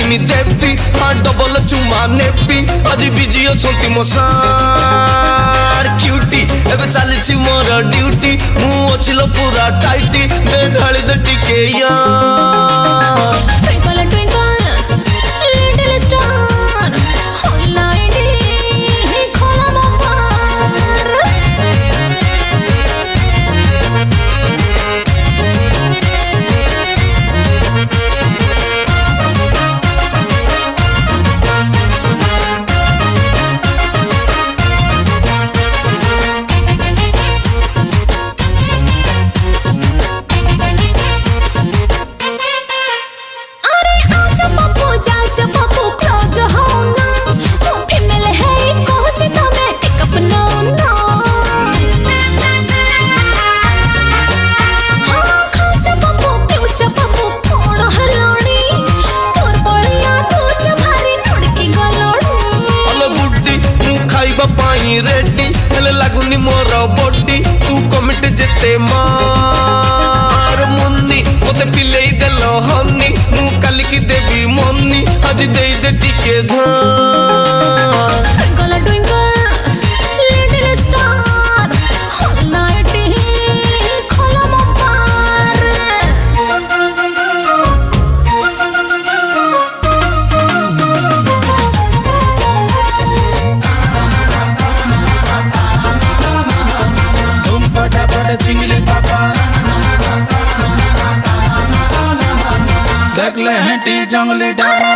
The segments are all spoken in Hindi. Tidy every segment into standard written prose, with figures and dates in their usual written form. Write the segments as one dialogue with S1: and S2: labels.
S1: टाइम देवी हाँ डबल चुमा नेबी आज बिजी अछंती मो सार क्यूटी एबे चली मोर ड्यूटी मु अछिलो पूरा टाइटी दे ढाली दे टिके यार
S2: ट्विंकल ट्विंकल लिटिल स्टार होला इंडी खोला मोर
S1: रेडी हेले लागुनी मोर बॉडी तू कमिट जेते मार मुन्नी मते पिलेई देलो हनी मु काली की देवी मन्नी आज देई दे टिके धान
S2: ट्विंकल ट्विंकल लिटिल स्टार होला इंडी खोला मोर
S3: चिंगली पापा देख ले हेटी जंगली डाबा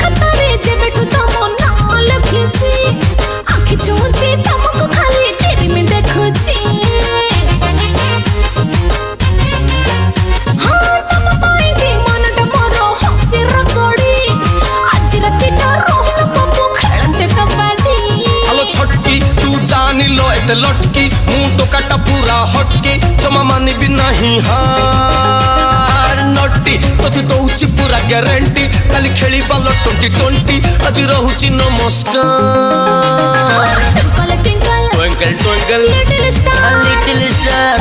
S2: खतरे जे बैठू तमो ना लखीची आखि छूची तमको खाली टेरी में देखुची हाँ तम पाई दी मनटा मोरो होची रगड़ी आज रातीटा रोहन पप्पू खेलते कबड्डी
S1: हेलो छटकी तू जानी लो एते लटकी मु टोकाटा पूरा हटकी जमा मानी भी नहीं हार नटी तोते दउची पूरा गारंटी खाली खेली बालो 2020 आज रहूची नमस्कार
S2: twinkle twinkle
S1: twinkle twinkle
S2: little star
S1: little star